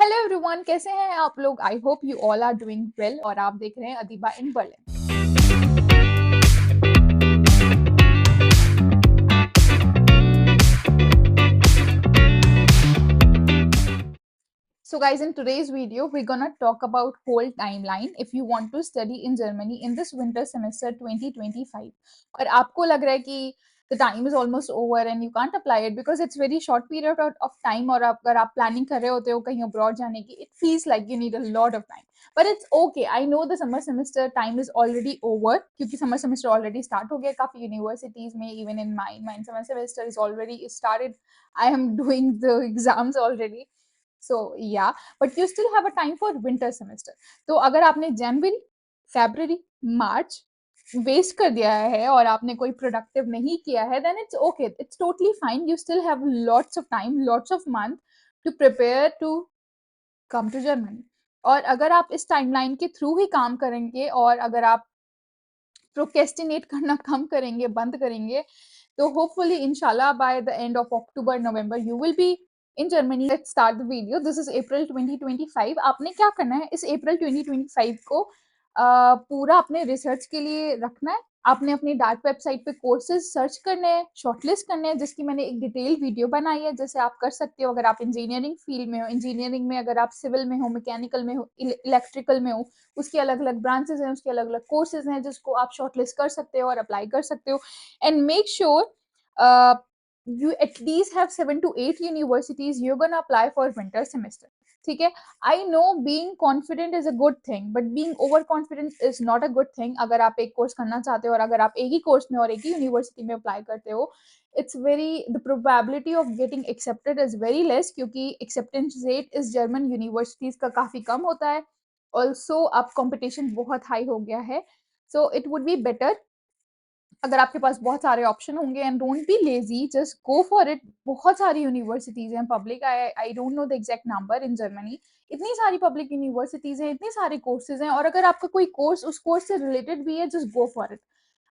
Hello everyone, कैसे हैं आप लोग? I hope you all are doing well और आप देख रहे हैं Adiba in Berlin. So guys, in today's video we're gonna talk about whole timeline if you want to study in Germany in this winter semester 2025 और आपको लग रहा है कि the time is almost over and you can't apply it because it's very short period of time और अगर आप planning कर रहे होते हो कहीं abroad जाने की, it feels like you need a lot of time, but it's okay. I know the summer semester time is already over क्योंकि summer semester already start हो गया काफी universities में, even in mine summer semester is already started. I am doing the exams already. So yeah, but you still have a time for winter semester. तो अगर आपने जनवरी, फरवरी, मार्च waste कर दिया है और आपने कोई प्रोडक्टिव नहीं किया है, then it's okay, it's totally fine. You still have lots of time, lots of month to prepare to come to Germany. और अगर आप इस टाइमलाइन के थ्रू ही काम करेंगे और अगर आप प्रोकेस्टिनेट करना कम करेंगे, बंद करेंगे, तो होपफुली इंशाल्लाह by the end of October November you will be in Germany. Let's start the video. This is अप्रैल 2025. आपने क्या करना है इस अप्रैल 2025 को पूरा अपने रिसर्च के लिए रखना है. आपने अपनी डार्क वेबसाइट पे कोर्सेज सर्च करने हैं, शॉर्टलिस्ट करने हैं, जिसकी मैंने एक डिटेल वीडियो बनाई है, जैसे आप कर सकते हो अगर आप इंजीनियरिंग फील्ड में हो. इंजीनियरिंग में अगर आप सिविल में हो, मैकेनिकल में हो, इलेक्ट्रिकल में हो, उसकी अलग अलग ब्रांचेस हैं, उसके अलग अलग कोर्सेज हैं जिसको आप शॉर्टलिस्ट कर सकते हो और अप्लाई कर सकते हो. And make sure you at least have 7 to 8 universities you're gonna apply for winter semester. ठीक है, I know being confident is a good thing, but being over confident is not a good thing. अगर आप एक course करना चाहते हो और अगर आप एक ही कोर्स में और एक ही यूनिवर्सिटी में अप्लाई करते हो, it's very the probability of getting accepted is very less, क्योंकि एक्सेप्टेंस रेट इस जर्मन यूनिवर्सिटीज का काफी कम होता है. ऑल्सो अब कॉम्पिटिशन बहुत हाई हो गया है. So it would be better अगर आपके पास बहुत सारे ऑप्शन होंगे. And don't be lazy, just go for it. बहुत सारी यूनिवर्सिटीज हैं public. I don't know the exact number in Germany. इतनी सारी पब्लिक यूनिवर्सिटीज हैं, इतने सारे कोर्सेज हैं, और अगर आपका कोई कोर्स उस कोर्स से रिलेटेड भी है, just go for it.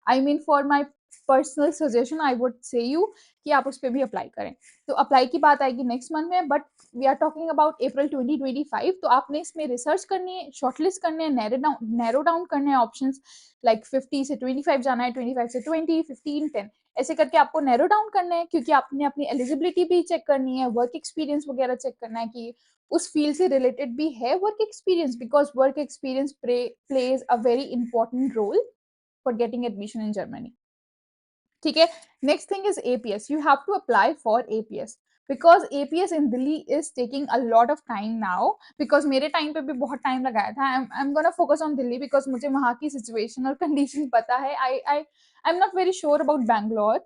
I mean for my personal suggestion I would say you कि आप उस पर भी अप्लाई करें. तो अप्लाई की बात आएगी नेक्स्ट मंथ में, but we are talking about April 2025. तो आपने इसमें रिसर्च करनी है, शॉर्टलिस्ट करने हैं, नैरो डाउन करने हैं ऑप्शंस. लाइक 50 से 25 जाना है, 25 से 20, 15, 10, ऐसे करके आपको नैरो डाउन करना है, क्योंकि आपने अपनी एलिजिबिलिटी भी चेक करनी है, वर्क एक्सपीरियंस वगैरह चेक करना है कि उस फील्ड से रिलेटेड भी है work experience, because work experience plays a very important role for getting admission in Germany. ठीक है, next thing is APS. You have to apply for APS because APS in Delhi is taking a lot of time now. Because मेरे time पे भी बहुत time लगाया था. I am gonna focus on Delhi because मुझे वहाँ की सिचुएशन और कंडीशन पता है. I am not very sure about Bangalore,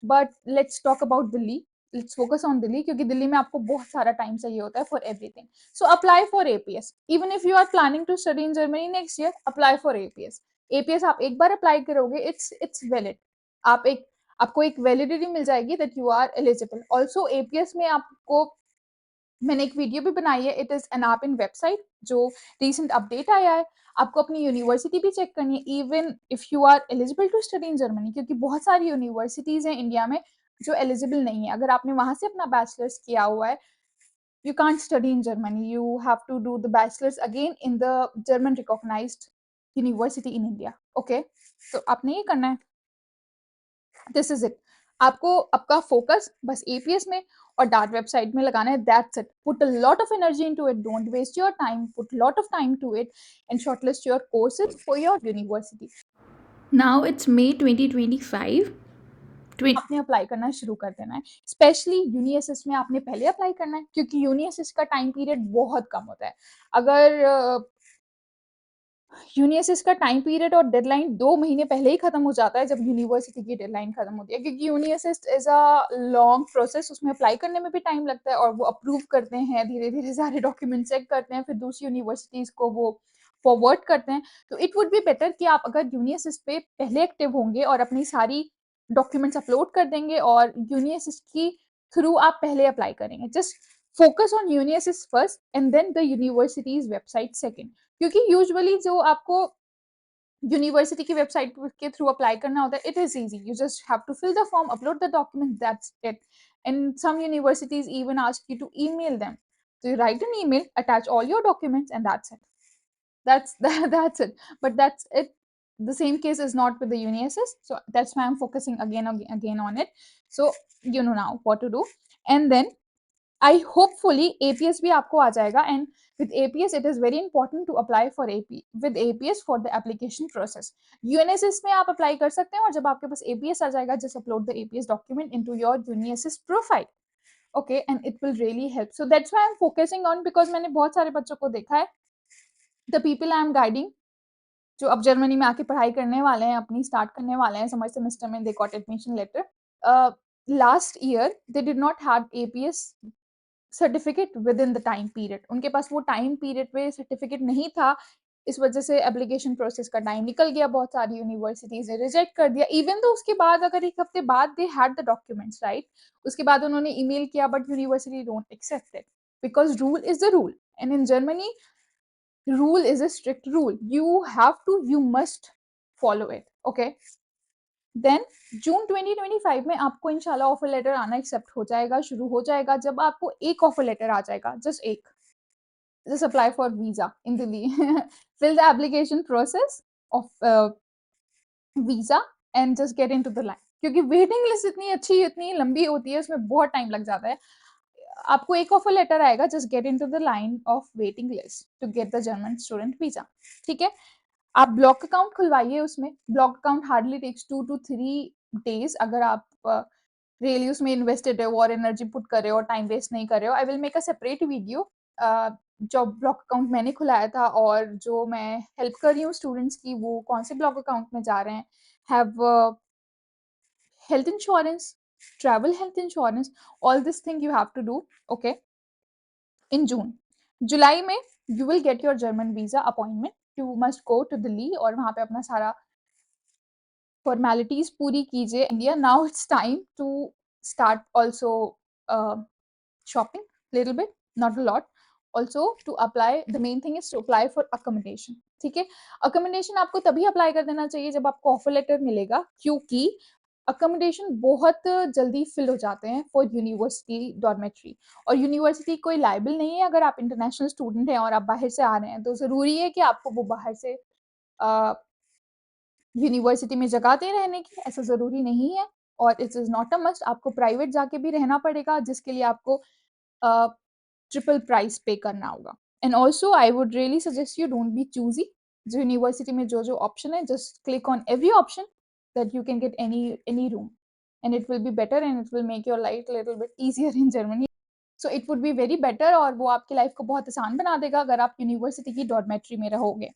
but let's talk about Delhi. Let's focus on Delhi, क्योंकि दिल्ली में आपको बहुत सारा टाइम चाहिए होता है for everything. So apply for APS. Even if you are planning to study in Germany next year, apply for APS. APS आप एक बार अप्लाई करोगे, इट्स वैलिड. आप एक आपको एक वैलिडिटी मिल जाएगी that you are eligible. Also APS में आपको मैंने एक वीडियो भी बनाई है. इट इज एन आप इन वेबसाइट जो रिसेंट अपडेट आया है. आपको अपनी यूनिवर्सिटी भी चेक करनी है, even if you are eligible to study in Germany, क्योंकि बहुत सारी यूनिवर्सिटीज हैं इंडिया में जो एलिजिबल नहीं है. अगर आपने वहां से अपना बैचलर्स किया हुआ है, you can't study in Germany. You have to do the bachelor's again in the German recognized university in India. Okay, so आपने ये करना है. This is it. आपको आपका फोकस बस APS में और डार्ट वेबसाइट में लगाना है. That's it. Put a lot of energy into it. Don't waste your time. Put lot of time to it and shortlist your courses for your university. Now it's May 2025. आपने apply करना शुरू कर देना है. Specially यूनिएसएस में आपने पहले apply करना है, क्योंकि यूनिएसएस का टाइम पीरियड बहुत कम होता है. अगर यूनिएसएस का टाइम पीरियड और डेडलाइन 2 महीने पहले ही खत्म हो जाता है जब यूनिवर्सिटी की डेडलाइन खत्म होती है, क्योंकि यूनिएसएस इज अ लॉन्ग प्रोसेस. उसमें अप्लाई करने में भी टाइम लगता है और वो अप्रूव करते हैं, धीरे धीरे सारे डॉक्यूमेंट चेक करते हैं, फिर दूसरी यूनिवर्सिटीज को वो फॉरवर्ड करते हैं. तो इट वुड बी बेटर कि आप अगर यूनिएसएस पे पहले एक्टिव होंगे और अपनी सारी डॉक्यूमेंट्स अपलोड कर देंगे और यूनिएसएस की थ्रू आप पहले अप्लाई करेंगे. Just focus on uni assist first and then the universities website second, क्योंकि यूजुअली जो आपको यूनिवर्सिटी की वेबसाइट के थ्रू अप्लाई करना होता है, it is easy. You just have to fill the form, upload the document, that's it. And some universities even ask you to email them. So you write an email, attach all your documents, and that's it. That's it. But that's it. The same case is not with the UniSS, so that's why I'm focusing again on it. So you know now what to do. And then I hopefully APS भी आपको आ जाएगा, and with APS it is very important to apply for APS for the application process. UNSS में आप apply कर सकते हैं, और जब आपके पास APS आ जाएगा, just upload the APS document into your UniSS profile. Okay, and it will really help. So that's why I'm focusing on, because मैंने बहुत सारे बच्चों को देखा है, the people I am guiding जो अब जर्मनी में आके पढ़ाई करने वाले हैं, अपनी स्टार्ट करने वाले हैं समर सेमेस्टर में, they got admission letter last year, they did not have APS certificate within the time period. उनके पास वो टाइम पीरियड पे सर्टिफिकेट नहीं था, इस वजह से एप्लीकेशन प्रोसेस का टाइम निकल गया, बहुत सारी यूनिवर्सिटीज ने रिजेक्ट कर दिया। इवन तो उसके बाद अगर एक हफ्ते बाद they had the documents right, उसके बाद उन्होंने ईमेल किया, but university don't accept it because rule is the rule, and in Germany rule is a strict rule. You must follow it. Okay, then जून 2025 में आपको इंशाल्लाह ऑफर लेटर आना accept हो जाएगा, शुरू हो जाएगा। जब आपको एक ऑफर लेटर आ जाएगा, just apply for visa in Delhi. Fill the application process of visa and just get into the line, क्योंकि वेटिंग लिस्ट इतनी लंबी होती है, उसमें बहुत टाइम लग जाता है। आपको एक ऑफर लेटर आएगा, just get into the line of waiting list to get the German student visa. ठीक है, आप ब्लॉक अकाउंट खुलवाइए उसमें। Block account hardly takes 2 to 3 days, अगर आप रियली उसमें इन्वेस्टेड है और एनर्जी पुट कर रहे हो और टाइम वेस्ट नहीं कर रहे हो। I will make a separate video जो ब्लॉक अकाउंट मैंने खुलाया था और जो मैं हेल्प कर रही हूँ स्टूडेंट्स की, वो कौन से ब्लॉक अकाउंट में जा रहे हैं, have health insurance, travel health insurance, all this thing you have to do. Okay, in June. जुलाई में you will get your German visa appointment. You must go to Delhi और वहाँ पे अपना सारा formalities पूरी कीजिए। India, now it's time to start also shopping little bit, not a lot. Also to apply, the main thing is to apply for accommodation. ठीक है, accommodation आपको तभी अप्लाई कर देना चाहिए जब आपको ऑफर लेटर मिलेगा, क्योंकि अकोमोडेशन बहुत जल्दी फिल हो जाते हैं फॉर यूनिवर्सिटी डॉर्मेट्री, और यूनिवर्सिटी कोई लाइबल नहीं है। अगर आप इंटरनेशनल स्टूडेंट हैं और आप बाहर से आ रहे हैं, तो ज़रूरी है कि आपको वो बाहर से यूनिवर्सिटी में जगह दें रहने की, ऐसा ज़रूरी नहीं है। और it is not a must, आपको प्राइवेट जाके भी रहना पड़ेगा, जिसके लिए आपको ट्रिपल प्राइस पे करना होगा। And also I would really suggest you don't be choosy. जो यूनिवर्सिटी में जो ऑप्शन है, just click on every option that you can get any room, and it will be better and it will make your life a little bit easier in Germany. So it would be very better, और वो आपकी life को बहुत आसान बना देगा अगर आप यूनिवर्सिटी की डॉर्मेट्री में रहोगे।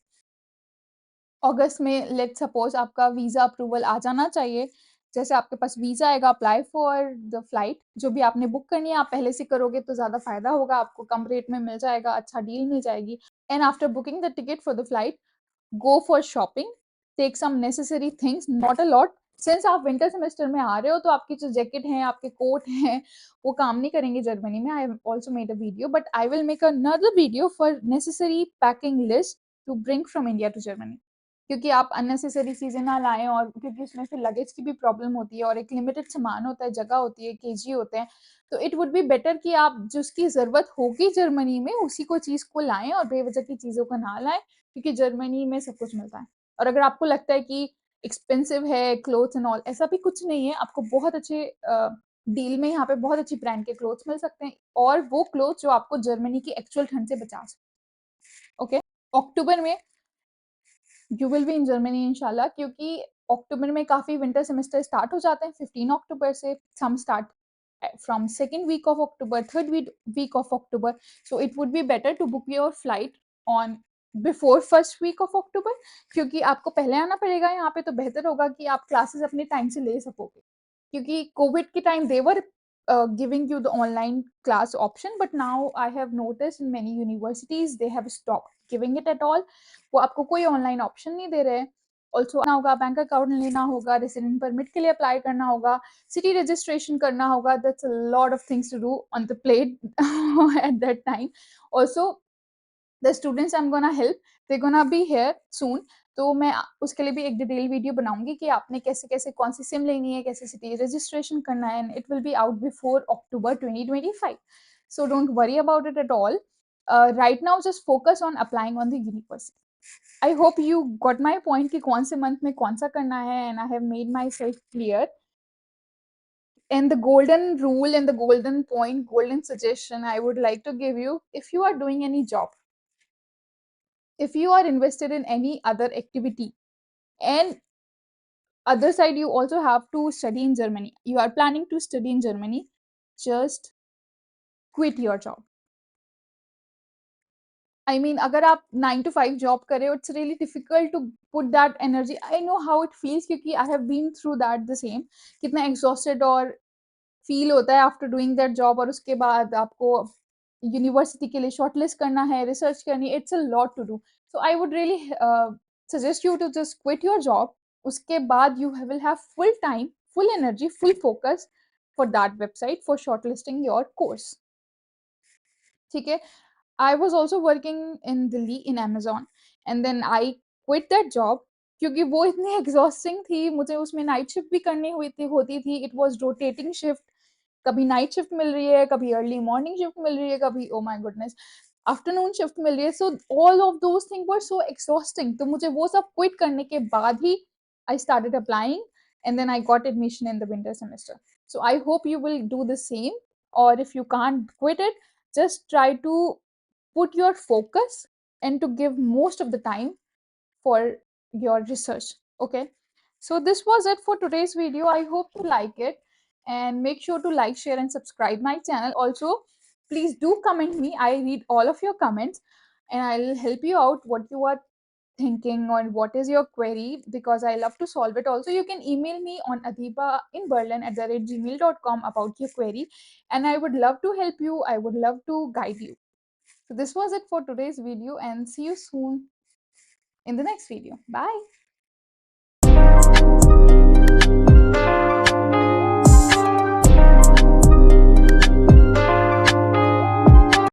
अगस्त में लेट्स सपोज आपका वीज़ा अप्रूवल आ जाना चाहिए। जैसे आपके पास वीज़ा आएगा, अप्लाई फॉर द फ्लाइट, जो भी आपने बुक करनी है आप पहले से करोगे तो ज़्यादा फ़ायदा होगा, आपको कम रेट में मिल जाएगा, अच्छा डील मिल जाएगी। And after booking the ticket for the flight, go for shopping, take some necessary things, not a lot. Since आप विंटर सेमेस्टर में आ रहे हो, तो आपकी जो जैकेट हैं, आपके कोट हैं, वो काम नहीं करेंगे जर्मनी में। आई also made a video, but I will make another video for necessary packing list to bring from India to Germany, क्योंकि आप अननेसेसरी चीज़ें ना लाएं, और क्योंकि उसमें फिर लगेज की भी प्रॉब्लम होती है और एक लिमिटेड सामान होता है, जगह होती है, केजी होते हैं। तो इट वुड बी बेटर कि आप जिसकी ज़रूरत होगी जर्मनी में, उसी को चीज़ को लाएं और बेवजह की चीज़ों को ना लाएं, क्योंकि जर्मनी में सब कुछ मिलता है। और अगर आपको लगता है कि एक्सपेंसिव है क्लोथ्स एंड ऑल, ऐसा भी कुछ नहीं है। आपको बहुत अच्छे डील में यहाँ पे बहुत अच्छी ब्रांड के क्लोथ्स मिल सकते हैं, और वो क्लोथ्स जो आपको जर्मनी की एक्चुअल ठंड से बचा सकते। ओके, अक्टूबर में you will be in Germany इंशाल्लाह, क्योंकि अक्टूबर में काफ़ी विंटर सेमेस्टर स्टार्ट हो जाते हैं 15 अक्टूबर से। सम start from second week of October, third week of October. So it would be better to book your flight on before first week of October, क्योंकि आपको पहले आना पड़ेगा यहाँ पे, तो बेहतर होगा कि आप क्लासेस अपने टाइम से ले सकोगे। क्योंकि कोविड के time they were giving you the online class option, but now I have noticed in many universities they have stopped giving it at all. वो आपको कोई ऑनलाइन ऑप्शन नहीं दे रहे हैं। ऑल्सो आना होगा, बैंक अकाउंट लेना होगा, रेसिडेंट परमिट के लिए अप्लाई करना होगा, सिटी रजिस्ट्रेशन करना होगा। That's a lot of things to do on the plate at that time. Also the students I am gonna help, they gonna be here soon. तो मैं उसके लिए भी एक डिटेल वीडियो बनाऊंगी कि आपने कैसे कैसे कौन सी सिम लेनी है, कैसे सिटी रजिस्ट्रेशन करना है, and it will be out before October 2025। So don't worry about it at all. Right now just focus on applying on the university. I hope you got my point कि कौन से month में कौन सा करना है, and I have made myself clear. And the golden rule and the golden point, golden suggestion I would like to give you: if you are doing any job, if you are invested in any other activity, and other side you also have to study in Germany, you are planning to study in Germany, just quit your job. I mean, अगर आप 9 to 5 job कर रहे हो, it's really difficult to put that energy. I know how it feels क्योंकि I have been through that the same. कितना exhausted और feel होता है आफ्टर डूइंग दैट जॉब, और उसके बाद आपको यूनिवर्सिटी के लिए शॉर्टलिस्ट करना है, रिसर्च करनी है, it's a lot to do. So I would really suggest you to just quit your job. उसके बाद you will have full time, full energy, full focus for that website for shortlisting your course. ठीक है. I was also working in Delhi in Amazon, and then I quit that job क्योंकि वो इतनी exhausting थी. मुझे उसमें night shift भी करनी हुई थी, होती थी. It was rotating shift. कभी नाइट शिफ्ट मिल रही है, कभी अर्ली मॉर्निंग शिफ्ट मिल रही है, कभी oh my goodness afternoon shift मिल रही है. So all of those thing were so exhausting. तो मुझे वो सब क्विट करने के बाद ही I started applying, and then I got admission in the winter semester. So I hope you will do the same, or if you can't quit it, just try to put your focus and to give most of the time for your research. Okay, so this was it for today's video. I hope you like it, and make sure to like, share and subscribe my channel. Also, please do comment me. I read all of your comments, and I'll help you out what you are thinking or what is your query, because I love to solve it. Also, you can email me on adibainberlin@gmail.com about your query, and I would love to help you. I would love to guide you. So this was it for today's video, and see you soon in the next video. Bye.